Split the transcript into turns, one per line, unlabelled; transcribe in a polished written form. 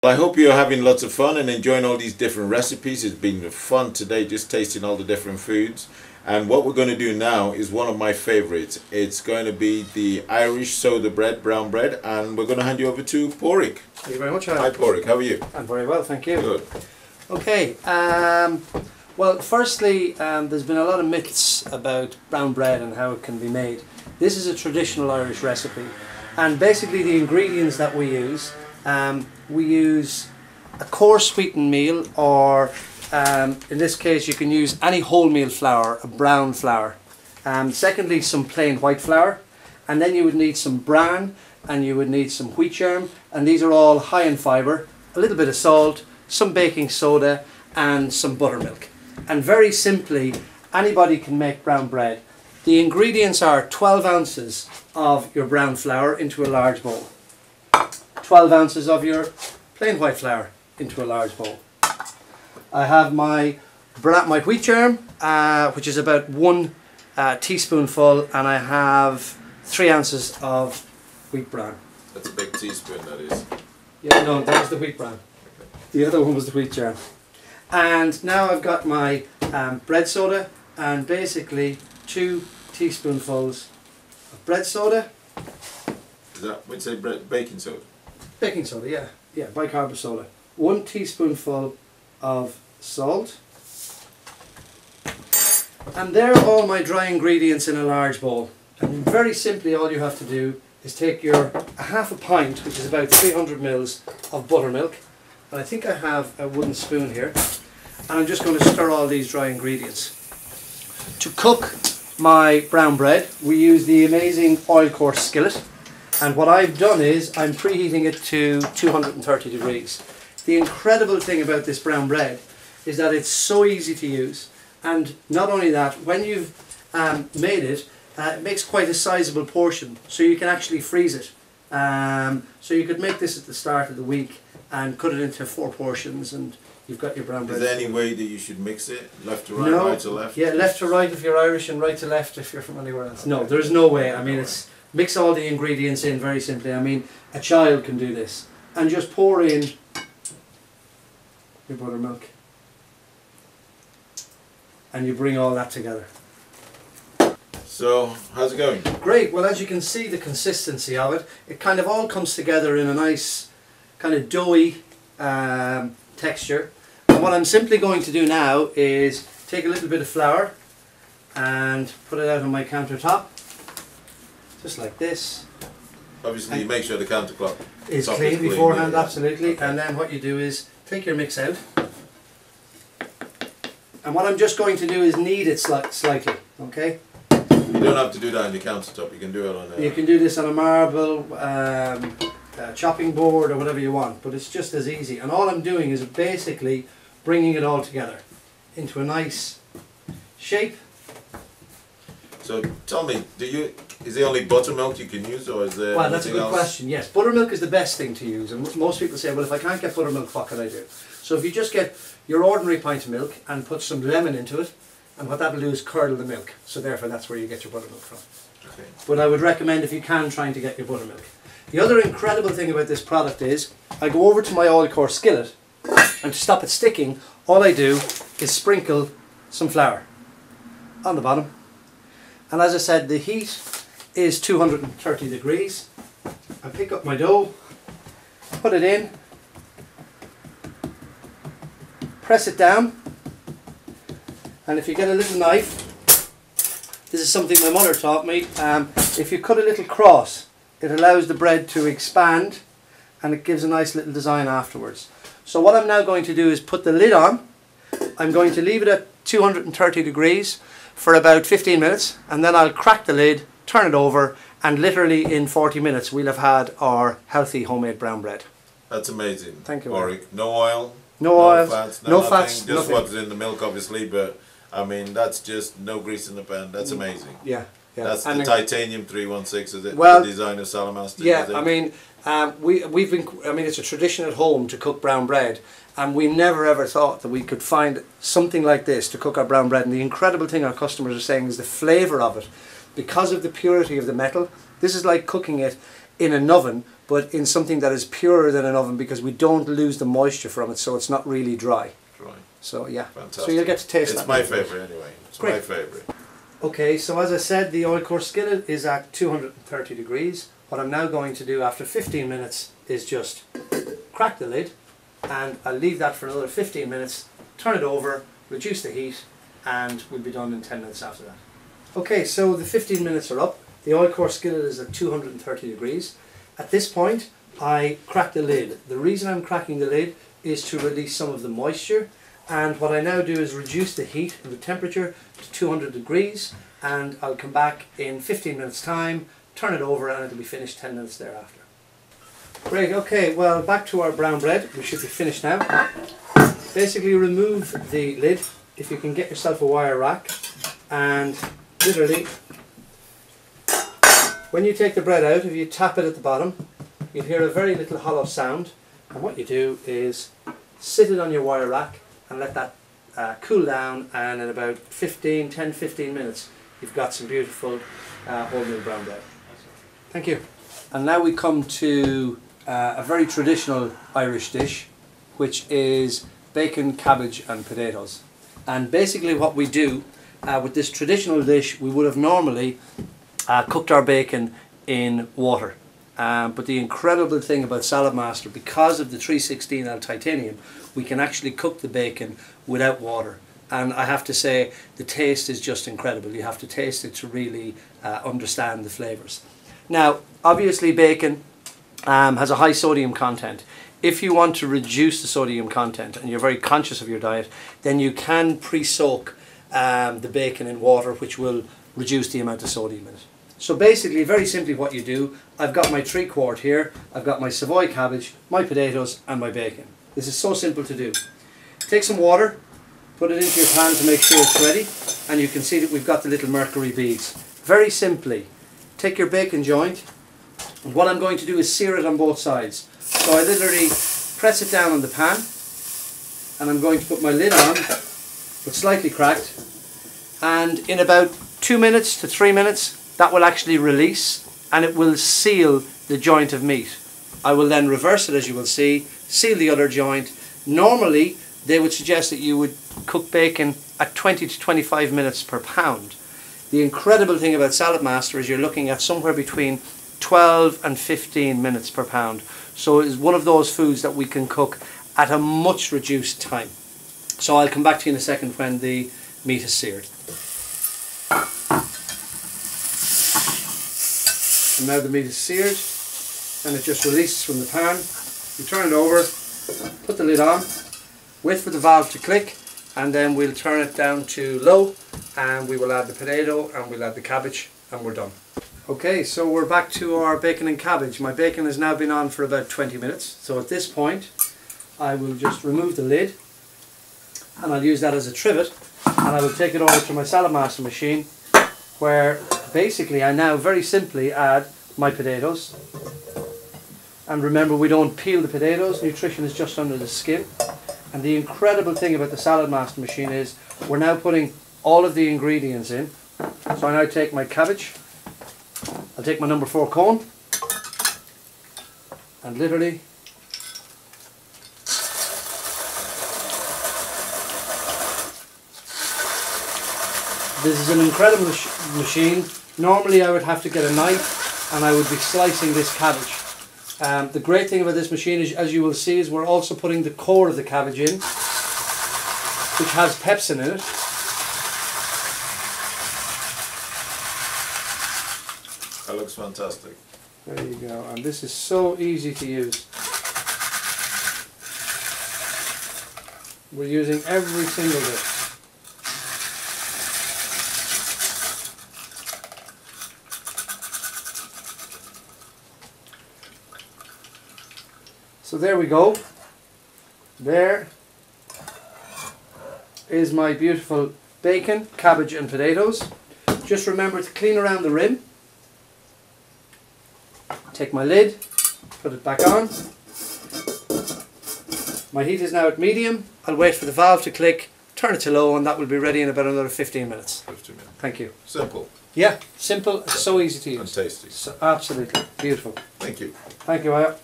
I hope you're having lots of fun and enjoying all these different recipes. It's been fun today just tasting all the different foods. And what we're going to do now is one of my favorites. It's going to be the Irish soda bread, brown bread, and we're going to hand you over to Porrick.
Thank you very much.
Hi Porrick, how are you?
I'm very well, thank you.
Good.
Okay, well firstly, there's been a lot of myths about brown bread and how it can be made. This is a traditional Irish recipe, and basically the ingredients that we use a coarse wheaten meal, or in this case you can use any wholemeal flour, a brown flour. Secondly, some plain white flour, and then you would need some bran, and you would need some wheat germ, and these are all high in fibre, a little bit of salt, some baking soda and some buttermilk. And very simply, anybody can make brown bread. The ingredients are 12 ounces of your brown flour into a large bowl, 12 ounces of your plain white flour into a large bowl. I have my wheat germ, which is about 1 teaspoonful, and I have 3 ounces of wheat bran.
That's a big teaspoon, that is.
Yeah, no, that was the wheat bran. The other one was the wheat germ. And now I've got my bread soda, and basically 2 teaspoonfuls of bread soda.
Is that, would you say baking soda?
Baking soda, yeah. Yeah, bicarb soda. 1 teaspoonful of salt. And there are all my dry ingredients in a large bowl. And very simply all you have to do is take your half a pint, which is about 300 mils of buttermilk. And I think I have a wooden spoon here. And I'm just going to stir all these dry ingredients. To cook my brown bread, we use the amazing oil course skillet. And what I've done is I'm preheating it to 230 degrees. The incredible thing about this brown bread is that it's so easy to use. And not only that, when you've made it, it makes quite a sizable portion, so you can actually freeze it. So you could make this at the start of the week and cut it into 4 portions, and you've got your brown bread.
Is there any way that you should mix it? Left to right,
no,
right to left?
Yeah, left to right if you're Irish, and right to left if you're from anywhere else. Okay. No, there's no way. I mean, it's mix all the ingredients in very simply. I mean, a child can do this. And just pour in your buttermilk. And you bring all that together.
So, how's it going?
Great. Well, as you can see, the consistency of it, it kind of all comes together in a nice kind of doughy texture. And what I'm simply going to do now is take a little bit of flour and put it out on my countertop, just like this.
Obviously,
and
you make sure the countertop
is clean beforehand,
yeah.
Absolutely. Okay. And then what you do is take your mix out. And what I'm just going to do is knead it slightly, okay?
You don't have to do that on your countertop, you can do it on a...
You can do this on a marble, chopping board, or whatever you want, but it's just as easy. And all I'm doing is basically bringing it all together into a nice shape.
So tell me, is there only buttermilk you can use, or is there
Well, that's a
anything
good
else?
question, yes. Buttermilk is the best thing to use, and most people say, well, if I can't get buttermilk, what can I do? So if you just get your ordinary pint of milk and put some lemon into it, and what that will do is curdle the milk. So therefore that's where you get your buttermilk from.
Okay.
But I would recommend, if you can, trying to get your buttermilk. The other incredible thing about this product is, I go over to my oil core skillet, and to stop it sticking, all I do is sprinkle some flour on the bottom. And as I said, the heat is 230 degrees. I pick up my dough, put it in, press it down, and if you get a little knife, this is something my mother taught me, if you cut a little cross, it allows the bread to expand, and it gives a nice little design afterwards. So what I'm now going to do is put the lid on. I'm going to leave it at 230 degrees for about 15 minutes, and then I'll crack the lid, turn it over, and literally in 40 minutes we'll have had our healthy homemade brown bread.
That's amazing.
Thank you.
Porrick. No oil,
no oil,
fats,
no
nothing,
fats,
just
nothing.
what's in the milk obviously, but I mean that's just no grease in the pan. That's amazing.
Yeah, yeah.
That's
and
the titanium 316, is it?
Well,
the design of Saladmaster.
Yeah, I mean, we've been. I mean, it's a tradition at home to cook brown bread, and we never ever thought that we could find something like this to cook our brown bread. And the incredible thing our customers are saying is the flavour of it, because of the purity of the metal. This is like cooking it in an oven but in something that is purer than an oven, because we don't lose the moisture from it, so it's not really dry. So yeah,
fantastic.
So you'll get to taste that.
It's my favourite anyway. It's my favourite.
Okay, so as I said, the oil core skillet is at 230 degrees. What I'm now going to do after 15 minutes is just crack the lid, and I'll leave that for another 15 minutes, turn it over, reduce the heat, and we'll be done in 10 minutes after that. Okay, so the 15 minutes are up. The oil core skillet is at 230 degrees. At this point, I crack the lid. The reason I'm cracking the lid is to release some of the moisture, and what I now do is reduce the heat and the temperature to 200 degrees, and I'll come back in 15 minutes time, turn it over, and it'll be finished 10 minutes thereafter. Great, okay, well, back to our brown bread. We should be finished now. Basically remove the lid, if you can get yourself a wire rack, and literally when you take the bread out, if you tap it at the bottom, you'll hear a very little hollow sound, and what you do is sit it on your wire rack and let that cool down, and in about 10-15 minutes you've got some beautiful wholemeal brown bread. Thank you. And now we come to a very traditional Irish dish, which is bacon, cabbage and potatoes. And basically what we do with this traditional dish, we would have normally cooked our bacon in water. But the incredible thing about Saladmaster, because of the 316L titanium, we can actually cook the bacon without water. And I have to say, the taste is just incredible. You have to taste it to really understand the flavours. Now, obviously bacon has a high sodium content. If you want to reduce the sodium content and you're very conscious of your diet, then you can pre-soak the bacon in water, which will reduce the amount of sodium in it. So basically, very simply what you do, I've got my 3-quart here, I've got my Savoy cabbage, my potatoes and my bacon. This is so simple to do. Take some water, put it into your pan to make sure it's ready, and you can see that we've got the little mercury beads. Very simply, take your bacon joint, and what I'm going to do is sear it on both sides. So I literally press it down on the pan, and I'm going to put my lid on, but slightly cracked, and in about 2 minutes to 3 minutes, that will actually release and it will seal the joint of meat. I will then reverse it, as you will see, seal the other joint. Normally they would suggest that you would cook bacon at 20 to 25 minutes per pound. The incredible thing about Saladmaster is you're looking at somewhere between 12 and 15 minutes per pound. So it is one of those foods that we can cook at a much reduced time. So I'll come back to you in a second when the meat is seared. And now the meat is seared and it just releases from the pan. You turn it over, put the lid on, wait for the valve to click, and then we'll turn it down to low and we will add the potato and we'll add the cabbage and we're done. Okay, so we're back to our bacon and cabbage. My bacon has now been on for about 20 minutes. So at this point I will just remove the lid and I'll use that as a trivet, and I will take it over to my Saladmaster machine, where basically I now very simply add my potatoes. And remember, we don't peel the potatoes, nutrition is just under the skin. And the incredible thing about the Saladmaster machine is we're now putting all of the ingredients in. So I now take my cabbage, I'll take my number 4 cone, and literally this is an incredible machine. Normally I would have to get a knife and I would be slicing this cabbage. The great thing about this machine is, as you will see, is we're also putting the core of the cabbage in, which has pepsin in it.
That looks fantastic.
There you go, and this is so easy to use. We're using every single bit. So there we go. There is my beautiful bacon, cabbage and potatoes. Just remember to clean around the rim. Take my lid, put it back on. My heat is now at medium. I'll wait for the valve to click, turn it to low, and that will be ready in about another 15 minutes.
15 minutes.
Thank you.
Simple.
Yeah, simple, so easy to use.
And tasty.
So, absolutely beautiful.
Thank you.
Thank you, Aya.